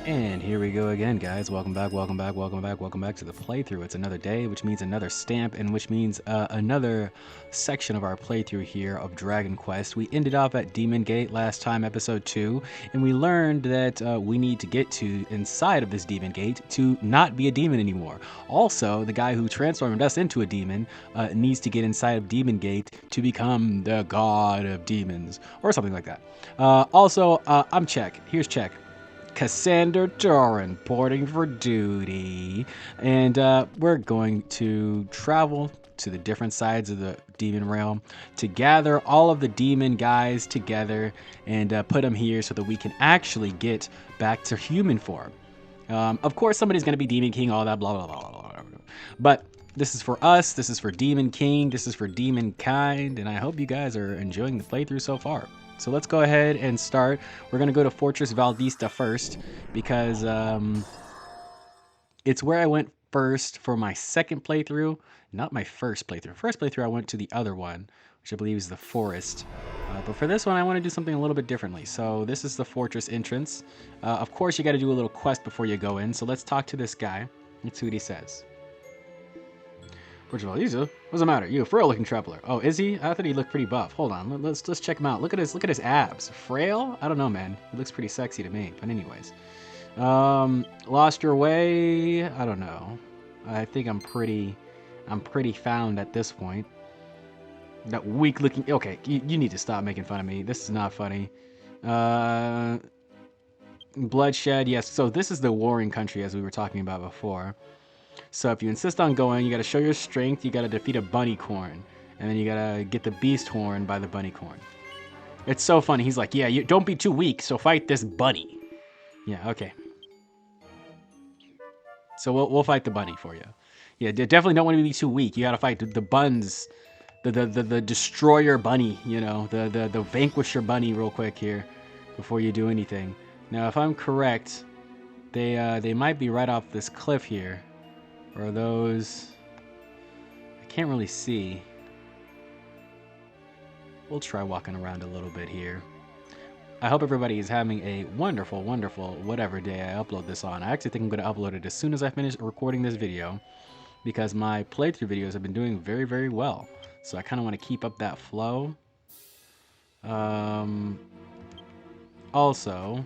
And here we go again, guys. Welcome back to the playthrough. It's another day, which means another stamp, and which means another section of our playthrough here of Dragon Quest. We ended up at Demon Gate last time, episode 2, and we learned that we need to get to inside of this Demon Gate to not be a demon anymore. Also, the guy who transformed us into a demon needs to get inside of Demon Gate to become the god of demons, or something like that. Also, I'm Check. Here's Check. Cassandra Doran porting for duty, and we're going to travel to the different sides of the demon realm to gather all of the demon guys together and put them here so that we can actually get back to human form. Of course, somebody's going to be Demon King, all that blah blah blah blah blah. But this is for us, this is for Demon King, this is for Demon Kind, and I hope you guys are enjoying the playthrough so far. So let's go ahead and start. We're going to go to Fortress Valdista first because it's where I went first for my second playthrough, not my first playthrough. First playthrough I went to the other one, which I believe is the forest. But for this one, I want to do something a little bit differently. So this is the fortress entrance. Of course, you got to do a little quest before you go in. So let's talk to this guy. Let's see what he says. First of all, what's the matter? You a frail looking traveler. Oh, is he? I thought he looked pretty buff. Hold on, let's check him out. Look at his abs. Frail? I don't know, man. He looks pretty sexy to me. But anyways. Lost your way? I don't know. I think I'm pretty found at this point. That weak looking. Okay, you need to stop making fun of me. This is not funny. Bloodshed, yes. So this is the warring country as we were talking about before. So if you insist on going, you got to show your strength, you got to defeat a bunnycorn, and then you got to get the beast horn by the bunnycorn. It's so funny. He's like, yeah, you don't be too weak, so fight this bunny. Yeah, okay. So we'll fight the bunny for you. Yeah, definitely don't want to be too weak. You got to fight the buns, the destroyer bunny, you know, the vanquisher bunny real quick here before you do anything. Now, if I'm correct, they might be right off this cliff here. Or are those... I can't really see. We'll try walking around a little bit here. I hope everybody is having a wonderful, wonderful whatever day I upload this on. I actually think I'm going to upload it as soon as I finish recording this video, because my playthrough videos have been doing very, very well. So I kind of want to keep up that flow. Also,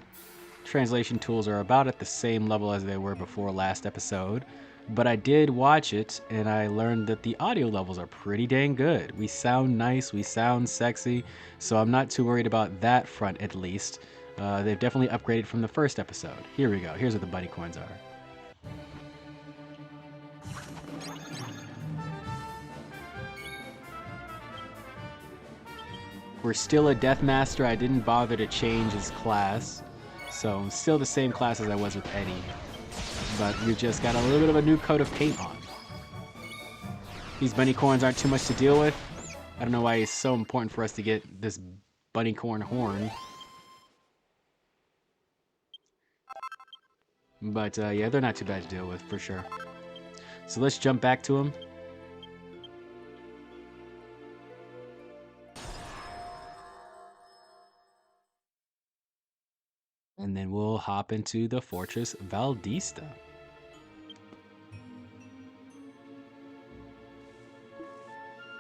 translation tools are about at the same level as they were before last episode. But I did watch it, and I learned that the audio levels are pretty dang good. We sound nice, we sound sexy, so I'm not too worried about that front, at least. They've definitely upgraded from the first episode. Here we go. Here's what the bunny coins are. We're still a Death Master. I didn't bother to change his class, so I'm still the same class as I was with Eddie. But we've just got a little bit of a new coat of paint on. These bunnycorns aren't too much to deal with. I don't know why it's so important for us to get this bunnycorn horn. But yeah, they're not too bad to deal with for sure. So let's jump back to them. And then we'll hop into the Fortress Valdista.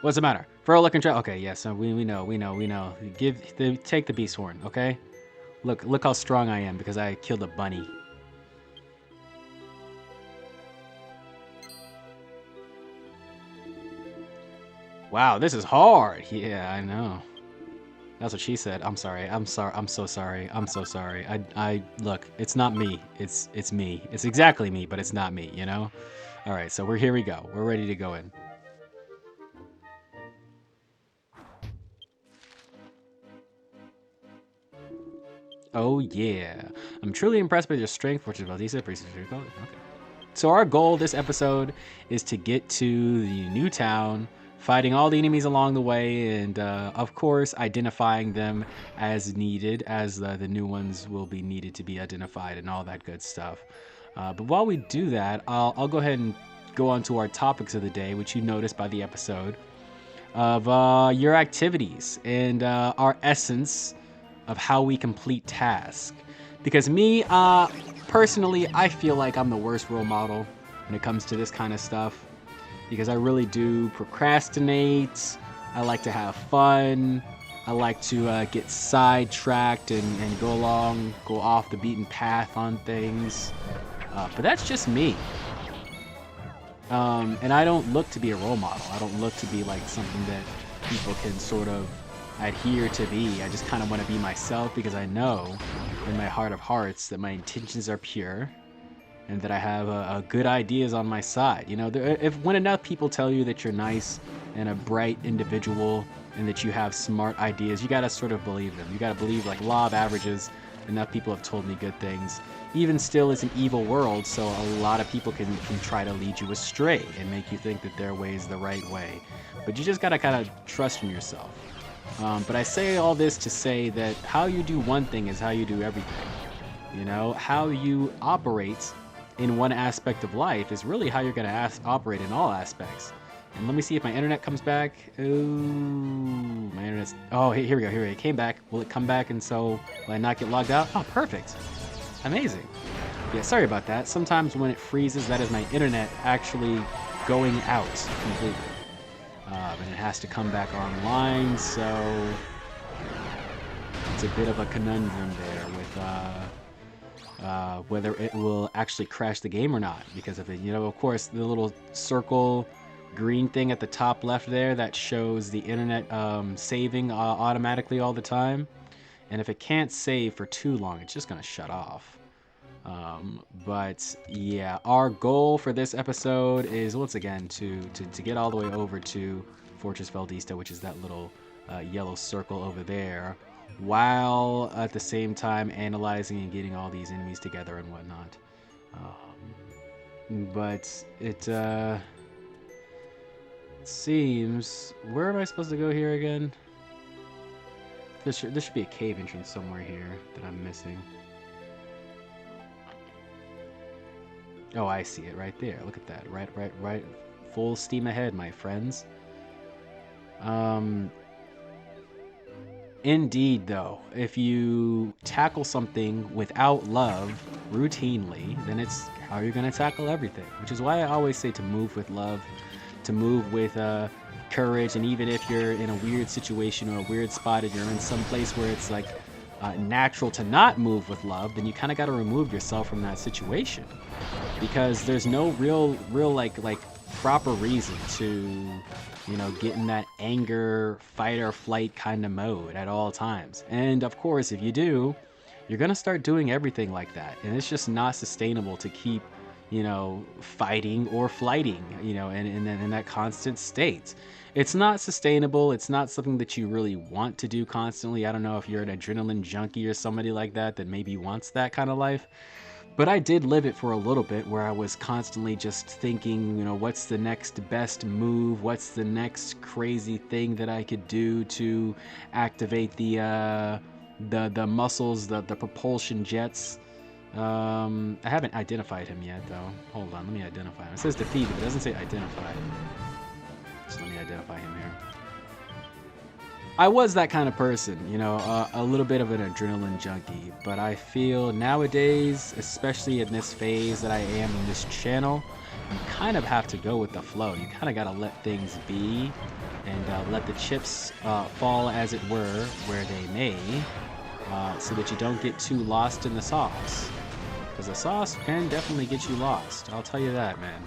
What's the matter? For a look and try. Okay, yes, so we know. Take the beast horn, okay? Look how strong I am because I killed a bunny. Wow, this is hard. Yeah, I know. That's what she said. I'm sorry. I'm so sorry. I look, it's not me. It's me. It's exactly me, but it's not me, you know? All right, so here we go. We're ready to go in. Oh yeah. I'm truly impressed by your strength, which is Valdisa. Okay. So our goal this episode is to get to the new town, fighting all the enemies along the way, and of course identifying them as needed, as the new ones will be needed to be identified and all that good stuff. But while we do that, I'll go ahead and go on to our topics of the day, which you noticed by the episode, of your activities and our essence of how we complete tasks. Because me, personally, I feel like I'm the worst role model when it comes to this kind of stuff. Because I really do procrastinate. I like to have fun. I like to get sidetracked and go off the beaten path on things. But that's just me. And I don't look to be a role model. I don't look to be like something that people can sort of adhere to be. I just kind of want to be myself because I know in my heart of hearts that my intentions are pure and that I have good ideas on my side. You know, when enough people tell you that you're nice and a bright individual and that you have smart ideas, you gotta sort of believe them. You gotta believe, like, law of averages. Enough people have told me good things. Even still, it's an evil world, so a lot of people can try to lead you astray and make you think that their way is the right way. But you just gotta kind of trust in yourself. But I say all this to say that how you do one thing is how you do everything. You know, how you operate in one aspect of life is really how you're gonna operate in all aspects. And let me see if my internet comes back. Ooh, my internet's... Oh, here we go. It came back. Will it come back and so will I not get logged out? Oh, perfect. Amazing. Yeah, sorry about that. Sometimes when it freezes, that is my internet actually going out completely. And it has to come back online, so it's a bit of a conundrum there with whether it will actually crash the game or not. Because of it, you know, of course, the little circle green thing at the top left there that shows the internet saving automatically all the time, and if it can't save for too long, it's just gonna shut off. But yeah, our goal for this episode is once again to get all the way over to Fortress Veldista, which is that little yellow circle over there, while at the same time analyzing and getting all these enemies together and whatnot. But it seems... Where am I supposed to go here again? There should be a cave entrance somewhere here that I'm missing. Oh, I see it right there. Look at that. Right. Full steam ahead, my friends. Indeed, though, if you tackle something without love routinely, then it's how you're going to tackle everything. Which is why I always say to move with love, to move with courage, and even if you're in a weird situation or a weird spot and you're in some place where it's like natural to not move with love, then you kind of got to remove yourself from that situation, because there's no real like proper reason to, you know, get in that anger, fight or flight kind of mode at all times. And of course, if you do, you're gonna start doing everything like that, and it's just not sustainable to keep, you know, fighting or flighting, you know, and in that constant state. It's not sustainable. It's not something that you really want to do constantly. I don't know if you're an adrenaline junkie or somebody like that maybe wants that kind of life. But I did live it for a little bit, where I was constantly just thinking, you know, what's the next best move? What's the next crazy thing that I could do to activate the muscles, the propulsion jets? I haven't identified him yet, though. Hold on, let me identify him. It says defeat, but it doesn't say identify. So let me identify him here. I was that kind of person, you know, a little bit of an adrenaline junkie, but I feel nowadays, especially in this phase that I am in this channel, you kind of have to go with the flow. You kind of got to let things be and let the chips fall, as it were, where they may, so that you don't get too lost in the sauce. Because the sauce can definitely get you lost, I'll tell you that, man.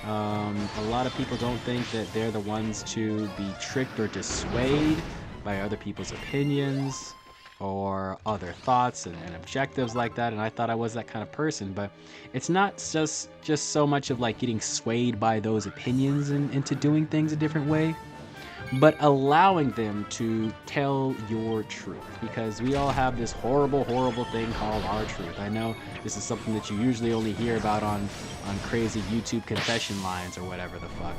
A lot of people don't think that they're the ones to be tricked or dissuaded by other people's opinions or other thoughts and objectives like that, and I thought I was that kind of person. But it's not just so much of like getting swayed by those opinions and into doing things a different way, but allowing them to tell your truth, because we all have this horrible thing called our truth. I know this is something that you usually only hear about on crazy YouTube confession lines or whatever the fuck,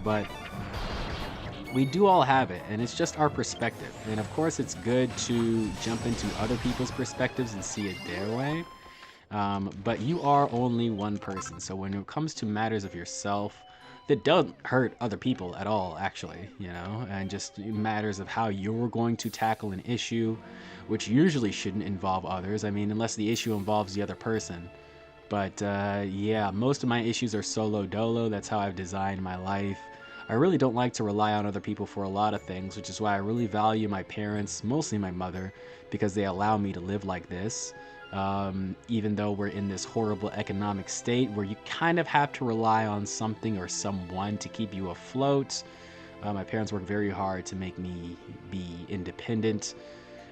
but we do all have it, and it's just our perspective. And of course, it's good to jump into other people's perspectives and see it their way, but you are only one person. So when it comes to matters of yourself, that don't hurt other people at all, actually, you know, and just matters of how you're going to tackle an issue, which usually shouldn't involve others. I mean, unless the issue involves the other person. But yeah, most of my issues are solo dolo. That's how I've designed my life. I really don't like to rely on other people for a lot of things, which is why I really value my parents, mostly my mother, because they allow me to live like this. Even though we're in this horrible economic state where you kind of have to rely on something or someone to keep you afloat. My parents work very hard to make me be independent.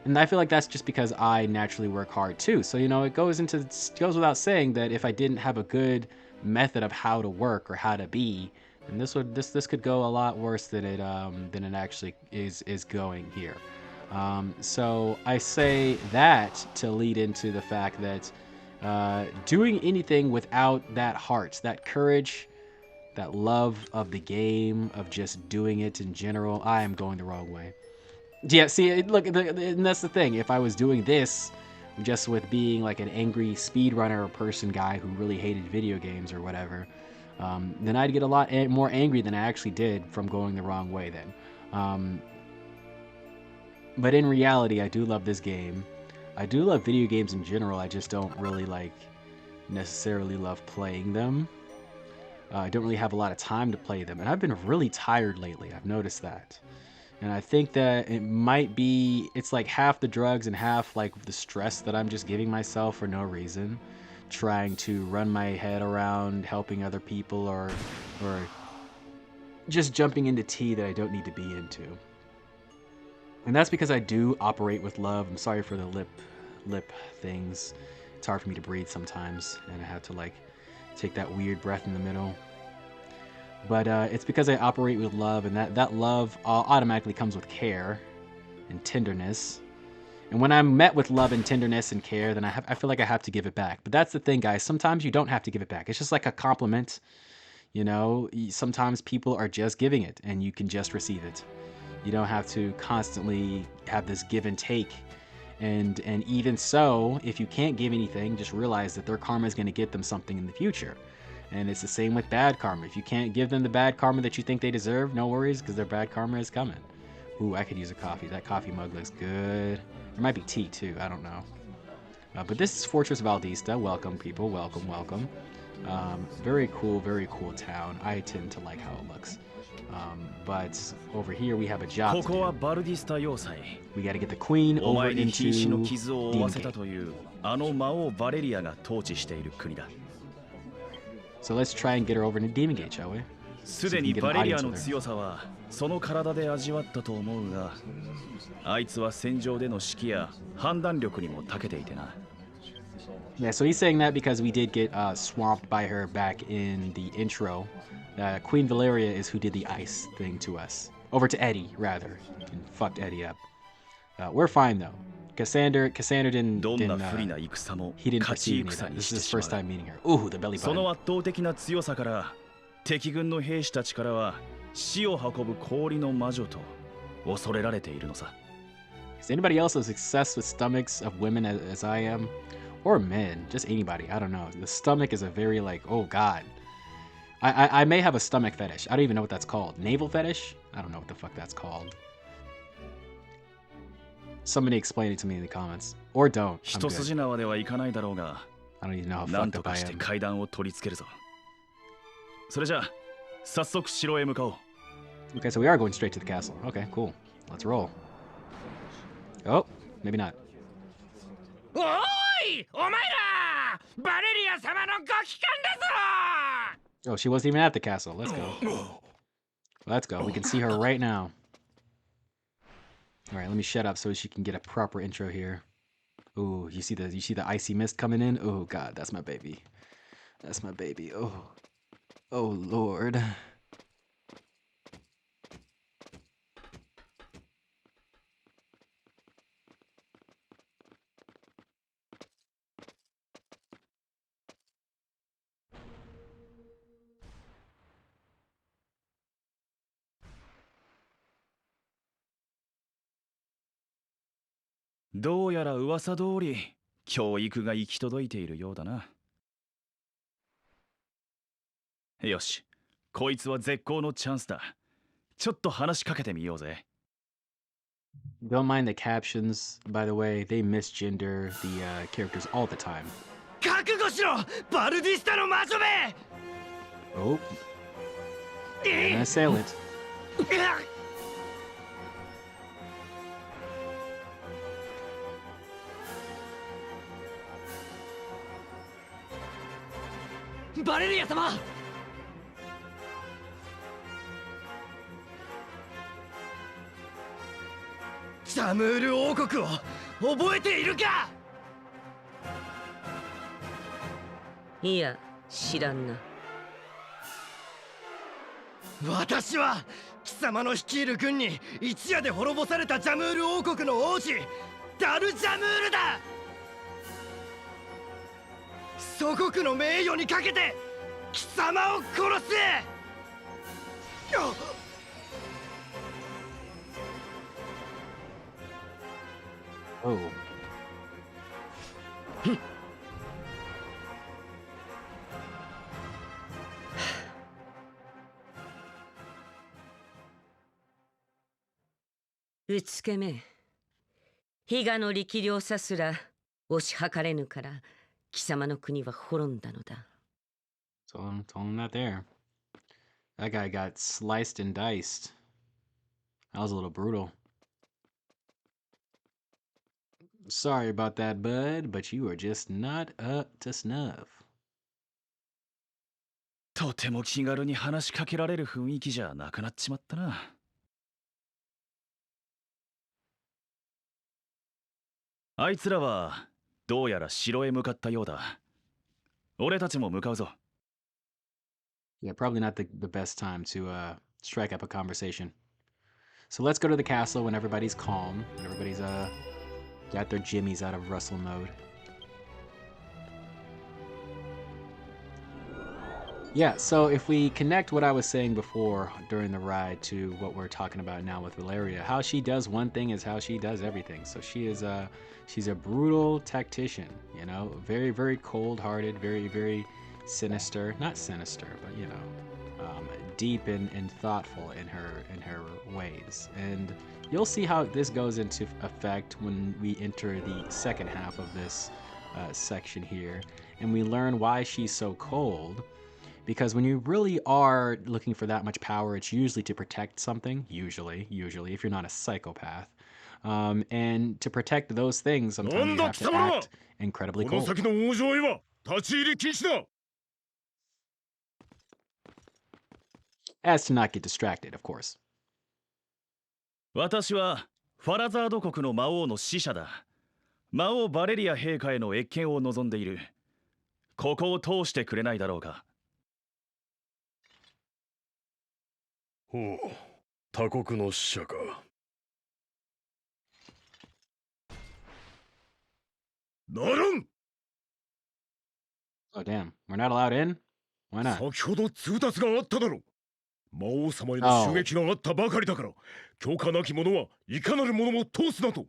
And I feel like that's just because I naturally work hard too. So, you know, it goes without saying that if I didn't have a good method of how to work or how to be, then this could go a lot worse than it actually is going here. So I say that to lead into the fact that doing anything without that heart, that courage, that love of the game, of just doing it in general, I am going the wrong way. Yeah, see, look, and that's the thing. If I was doing this just with being like an angry speedrunner person guy who really hated video games or whatever, then I'd get a lot more angry than I actually did from going the wrong way then. But in reality, I do love this game. I do love video games in general. I just don't really like necessarily love playing them. I don't really have a lot of time to play them. And I've been really tired lately. I've noticed that. And I think that it might be, it's like half the drugs and half like the stress that I'm just giving myself for no reason. Trying to run my head around helping other people or just jumping into tea that I don't need to be into. And that's because I do operate with love. I'm sorry for the lip things. It's hard for me to breathe sometimes, and I have to like take that weird breath in the middle. But it's because I operate with love, and that love automatically comes with care and tenderness. And when I'm met with love and tenderness and care, then I feel like I have to give it back. But that's the thing, guys. Sometimes you don't have to give it back. It's just like a compliment. You know, sometimes people are just giving it, and you can just receive it. You don't have to constantly have this give and take. And even so, if you can't give anything, just realize that their karma is going to get them something in the future. And it's the same with bad karma. If you can't give them the bad karma that you think they deserve, no worries, because their bad karma is coming. Ooh, I could use a coffee. That coffee mug looks good. There might be tea, too. I don't know. But this is Fortress Valdista. Welcome, people. Welcome, welcome. Very cool town. I tend to like how it looks. But over here we have a job to do. We got to get the queen over into Demon Gate. So let's try and get her over to Demon Gate, shall we? すでにバレリアの強さはその体で味わったと思うが、あいつは戦場での指揮や判断力にも長けていてな。Yeah, so he's saying that because we did get swamped by her back in the intro. Queen Valeria is who did the ice thing to us. Over to Eddie, rather. And fucked Eddie up. We're fine, though. Cassander didn't perceive any of that. This is his first time meeting her. Ooh, the belly button. その圧倒的な強さから敵軍の兵士たちからは死を運ぶ氷の魔女と恐れられているのさ。Is anybody else as obsessed with stomachs of women as I am? Or men, just anybody, I don't know. The stomach is a very like, oh god. I may have a stomach fetish. I don't even know what that's called. Navel fetish? I don't know what the fuck that's called. Somebody explain it to me in the comments. Or don't. I'm good. I don't even know how fucked up I am. Okay, so we are going straight to the castle. Okay, cool. Let's roll. Oh, maybe not. Oh, she wasn't even at the castle. Let's go. Let's go. We can see her right now. All right, let me shut up so she can get a proper intro here. Ooh, you see the icy mist coming in? Oh god, that's my baby. That's my baby. Oh. Oh lord.どうやら噂通り教育が行き届いているようだな。よし、こいつは絶好のチャンスだ。ちょっと話しかけてみようぜ。Don't mind the captions, by the way. They misgender the characters all the time. 覚悟しろ、バルディスタの魔女め。 Oh, an assailant. バレリア様。ジャムール王国を覚えているか。いや、知らんな。私は貴様の率いる軍に一夜で滅ぼされたジャムール王国の王子ダル・ジャムールだ。祖国の名誉にかけて貴様を殺す。Oh. うつけめ。比嘉の力量さすら押し量れぬから貴様の国は滅んだのだ。Told him not there. That guy got sliced and diced. That was a little brutal. Sorry about that, bud, but you are just not up to snuff. とても気軽に話しかけられる雰囲気じゃなくなっちまったな。あいつらはどうやら城へ向かったようだ。俺たちも向かうぞ。Yeah, probably not the best time to strike up a conversation. So let's go to the castle when everybody's calm, when everybody's got their jimmies out of Russell mode. Yeah, so if we connect what I was saying before during the ride to what we're talking about now with Valeria, how she does one thing is how she does everything. So she is she's a brutal tactician, you know, very, very cold-hearted, very, very sinister, not sinister, but you know, deep and thoughtful in her ways. And you'll see how this goes into effect when we enter the second half of this section here, and we learn why she's so cold. Because when you really are looking for that much power, it's usually to protect something, usually, if you're not a psychopath. And to protect those things, sometimes you have to act incredibly cold. As to not get distracted, of course. 私はファラザード国の魔王の使者だ。魔王バレリア陛下への謁見を望んでいる。ここを通してくれないだろうか。ほう、他国の使者か。ならん。Oh damn, we're not allowed in? Why not? 先ほど通達があっただろう。魔王様への襲撃があったばかりだから、許可なき者はいかなる者も通すなと。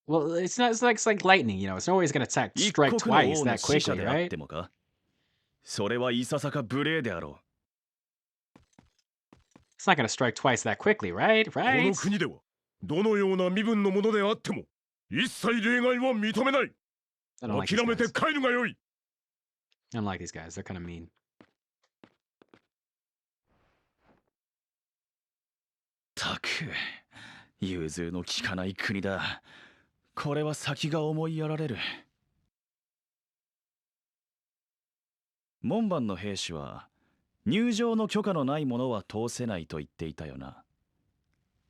Well, it's not. It's like lightning, you know. It's always gonna strike twice that quickly, right? それはいささか無礼であろう。It's not gonna strike twice that quickly, right? こ Right? の国ではどのような身分の者であっても一切例外は認めない。 I don't like these 諦めて guys. 帰るがよい。 I don't like these guys. They're kind of mean. たく、融通の利かない国だ。これは先が思いやられる。門番の兵士は入場の許可のないものは通せないと言っていたよな。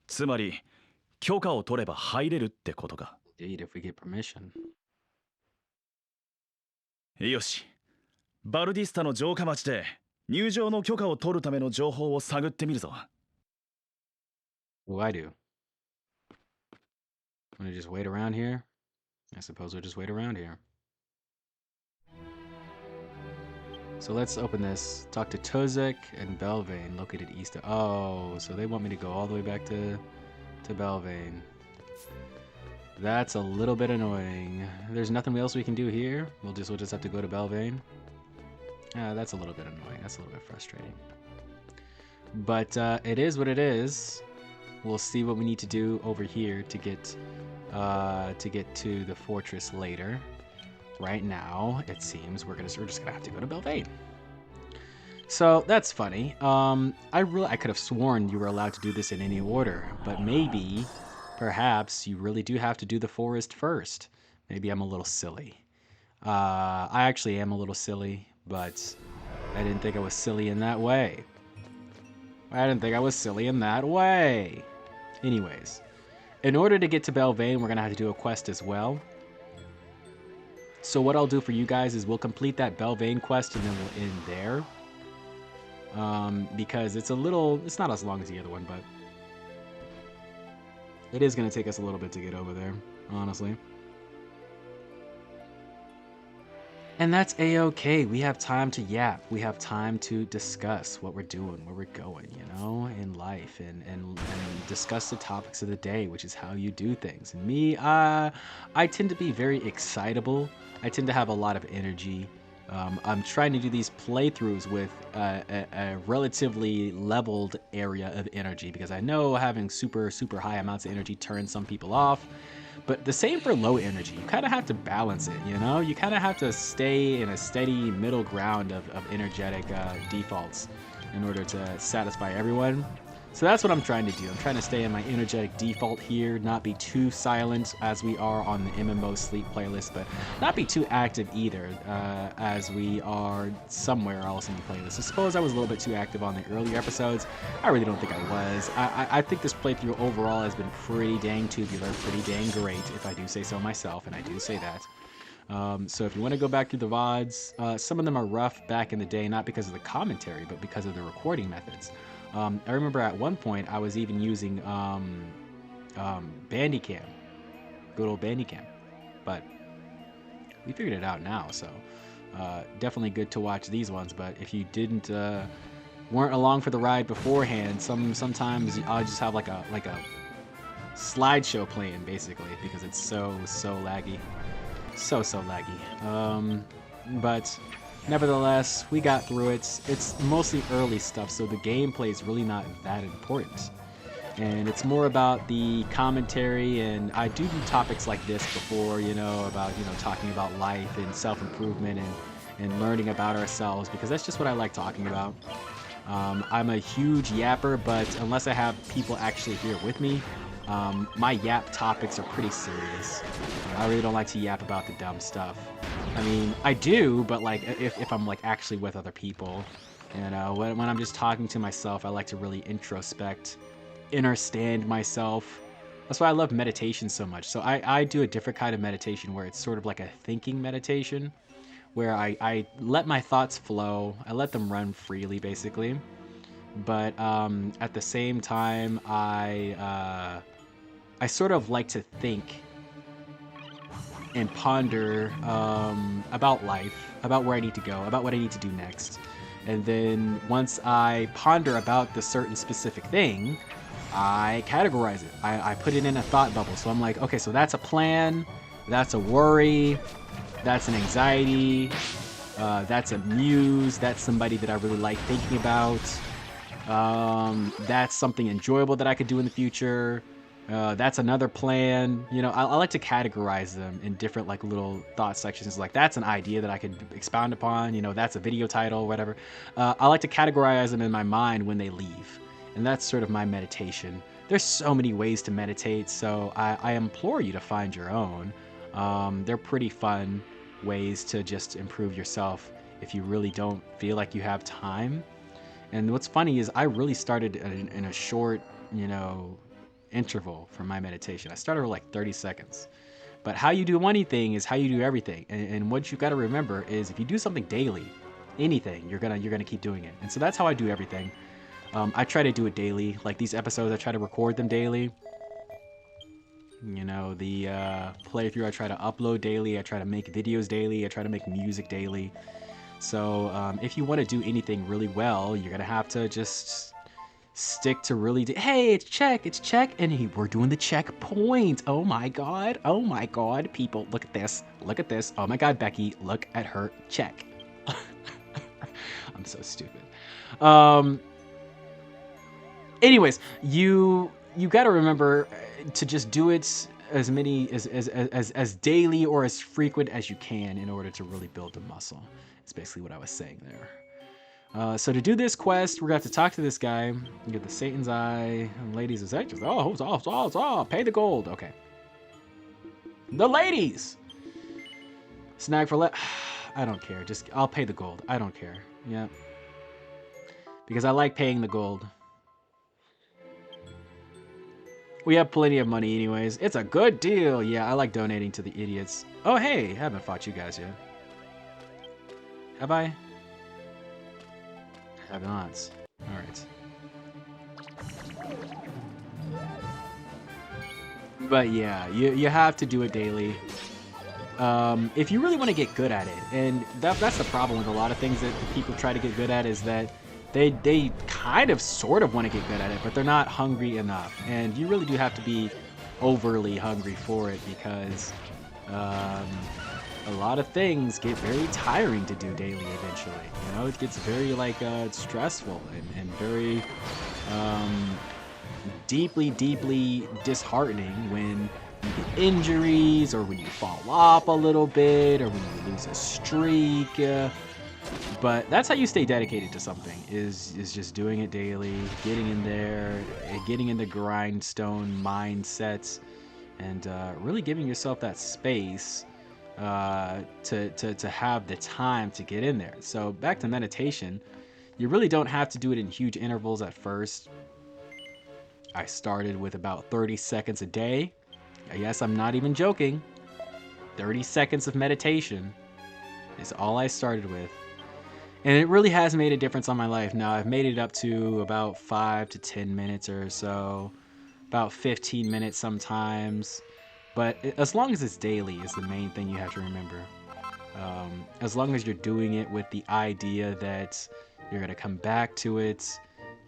つまり許可を取れば入れるってことか。Indeed, if we get permission. よし、バルディスタの城下町で入場の許可を取るための情報を探ってみるぞ。What do I do? Want to just wait around here? I suppose we'll just wait around here. So let's open this. Talk to Tozek and Belvane, located east of... Oh, so they want me to go all the way back to Belvane. That's a little bit annoying. There's nothing else we can do here. We'll just have to go to Belvane. That's a little bit annoying. That's a little bit frustrating. But it is what it is. We'll see what we need to do over here to get to the fortress later. Right now, it seems we're just gonna have to go to Belvane. So that's funny. I could have sworn you were allowed to do this in any order, but maybe, perhaps, you really do have to do the forest first. Maybe I'm a little silly. I actually am a little silly, but I didn't think I was silly in that way. Anyways, in order to get to Belvane, we're gonna have to do a quest as well. So what I'll do for you guys is we'll complete that Belvane quest and then we'll end there. Because it's not as long as the other one, but it is going to take us a little bit to get over there, honestly. And that's a-okay. We have time to yap. We have time to discuss what we're doing, where we're going, in life, and discuss the topics of the day, which is how you do things. And me, I tend to be very excitable. I tend to have a lot of energy. I'm trying to do these playthroughs with a relatively leveled area of energy because I know having super high amounts of energy turns some people off. But the same for low energy. You kind of have to balance it, You kind of have to stay in a steady middle ground of energetic defaults in order to satisfy everyone. So that's what I'm trying to do. I'm trying to stay in my energetic default here, not be too silent as we are on the MMO sleep playlist, but not be too active either as we are somewhere else in the playlist. I suppose I was a little bit too active on the earlier episodes. I really don't think I was. I think this playthrough overall has been pretty dang tubular, pretty dang great, if I do say so myself, and I do say that. So if you want to go back through the VODs, some of them are rough back in the day, not because of the commentary, but because of the recording methods. I remember at one point I was even using Bandicam, good old Bandicam, but we figured it out now, so definitely good to watch these ones. But if you weren't along for the ride beforehand, sometimes I'll just have like a slideshow playing basically because it's so laggy, so laggy. But nevertheless, we got through it. It's mostly early stuff, so the gameplay is really not that important. And it's more about the commentary, and I do topics like this before, about, talking about life and self-improvement and learning about ourselves, because that's just what I like talking about. I'm a huge yapper, but unless I have people actually here with me, my yap topics are pretty serious. I really don't like to yap about the dumb stuff. I mean, I do, but if I'm actually with other people, when I'm just talking to myself, I like to really introspect, understand myself. That's why I love meditation so much. So I do a different kind of meditation where it's sort of like a thinking meditation, where I let my thoughts flow, I let them run freely, basically. But at the same time, I sort of like to think and ponder about life, about where I need to go, about what I need to do next. And then once I ponder about the certain specific thing, I categorize it. I put it in a thought bubble. So I'm like, okay, so that's a plan, that's a worry, that's an anxiety, that's a muse, that's somebody that I really like thinking about, that's something enjoyable that I could do in the future. That's another plan. I like to categorize them in different little thought sections. That's an idea that I could expound upon. That's a video title, whatever. I like to categorize them in my mind when they leave, and that's sort of my meditation. There's so many ways to meditate, so I implore you to find your own. They're pretty fun ways to just improve yourself if you really don't feel like you have time. And what's funny is I really started in a short, interval for my meditation. I started with 30 seconds. But how you do anything is how you do everything. And what you got to remember is if you do something daily, anything, you're gonna keep doing it. And so that's how I do everything. I try to do it daily. Like these episodes, I try to record them daily. The playthrough, I try to upload daily. I try to make videos daily. I try to make music daily. So if you want to do anything really well, you're gonna have to just stick to really hey, it's check, and we're doing the checkpoint. Oh my god, people, look at this, oh my god, Becky, look at her check. I'm so stupid. anyways, you got to remember to just do it as many as daily or as frequent as you can in order to really build the muscle. It's basically what I was saying there. So to do this quest, we're gonna have to talk to this guy. You get the Satan's Eye. And ladies is that just pay the gold. Okay. The ladies. Snag for I don't care. Just I'll pay the gold. I don't care. Yeah. Because I like paying the gold. We have plenty of money anyways. It's a good deal. Yeah, I like donating to the idiots. Oh, hey. Haven't fought you guys yet. Have I? Have not. Alright. But yeah, you have to do it daily. If you really want to get good at it, and that's the problem with a lot of things that people try to get good at, is that they kind of sort of want to get good at it, but they're not hungry enough. And you really do have to be overly hungry for it, because a lot of things get very tiring to do daily eventually. You know, it gets very like stressful and very deeply disheartening when you get injuries, or when you fall off a little bit, or when you lose a streak. But that's how you stay dedicated to something, is just doing it daily, getting in there, getting in the grindstone mindsets, and really giving yourself that space to have the time to get in there. So back to meditation, you really don't have to do it in huge intervals at first. I started with about 30 seconds a day. Yes, I'm not even joking. 30 seconds of meditation is all I started with. And it really has made a difference on my life. Now, I've made it up to about 5 to 10 minutes or so, about 15 minutes sometimes. But as long as it's daily is the main thing you have to remember. As long as you're doing it with the idea that you're going to come back to it,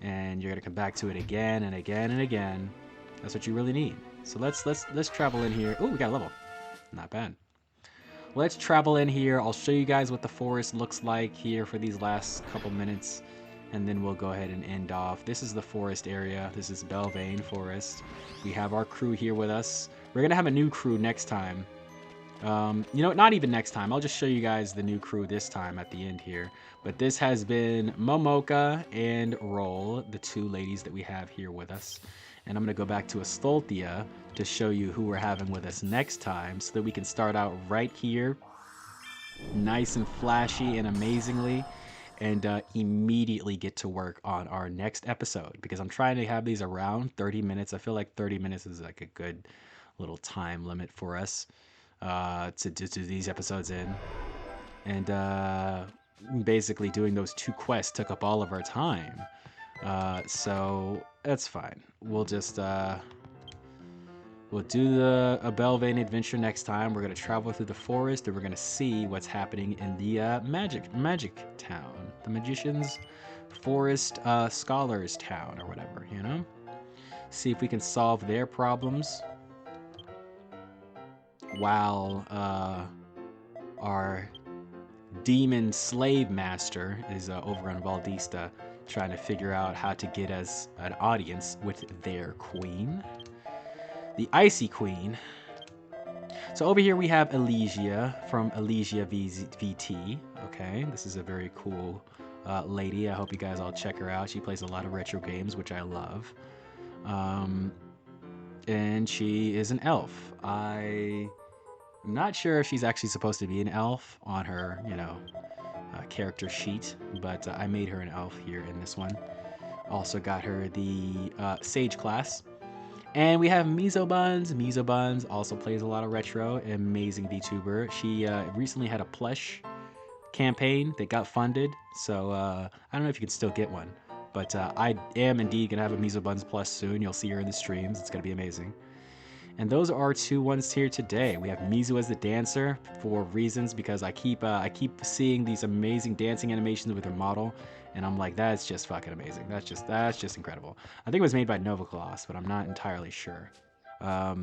and you're going to come back to it again and again and again, that's what you really need. So let's travel in here. Oh, we got a level. Not bad. Let's travel in here. I'll show you guys what the forest looks like here for these last couple minutes, and then we'll go ahead and end off. This is the forest area. This is Belvane Forest. We have our crew here with us. We're gonna have a new crew next time. You know, not even next time. I'll just show you guys the new crew this time at the end here. But this has been Momoka and Roll, the two ladies that we have here with us. And I'm going to go back to Astolthia to show you who we're having with us next time, so that we can start out right here, nice and flashy and amazingly, and immediately get to work on our next episode, because I'm trying to have these around 30 minutes. I feel like 30 minutes is like a good little time limit for us to do these episodes in. And basically doing those two quests took up all of our time. So that's fine. We'll just we'll do the Belvane adventure next time. We're gonna travel through the forest, and we're gonna see what's happening in the magic town, the magician's forest scholars town, or whatever, you know. See if we can solve their problems, while our demon slave master is over on Valdista, trying to figure out how to get us an audience with their queen, the Icy Queen. So over here we have Elysia from Elysia VT. Okay, this is a very cool lady. I hope you guys all check her out. She plays a lot of retro games, which I love. And she is an elf. I'm not sure if she's actually supposed to be an elf on her, you know, character sheet, but I made her an elf here in this one. Also got her the Sage class. And we have Miso Buns. Miso Buns also plays a lot of retro. Amazing VTuber. She recently had a plush campaign that got funded, so I don't know if you can still get one, but I am indeed gonna have a Miso Buns Plus soon. You'll see her in the streams. It's gonna be amazing. And those are our two ones here today. We have Mizu as the dancer for reasons, because I keep seeing these amazing dancing animations with her model, and I'm like, that's just fucking amazing. That's just incredible. I think it was made by Nova Claus, but I'm not entirely sure. I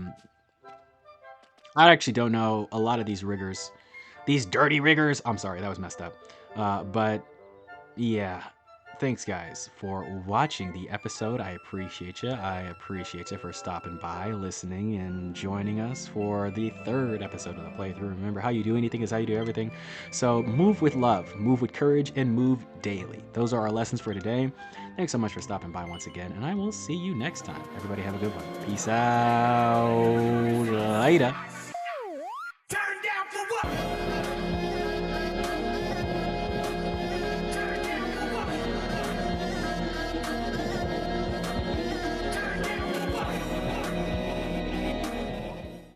actually don't know a lot of these riggers. These dirty riggers. I'm sorry, that was messed up. But yeah, thanks guys for watching the episode. I appreciate you. I appreciate you for stopping by, listening, and joining us for the third episode of the playthrough. Remember, how you do anything is how you do everything. So move with love, move with courage, and move daily. Those are our lessons for today. Thanks so much for stopping by once again, and I will see you next time. Everybody have a good one. Peace out. Later.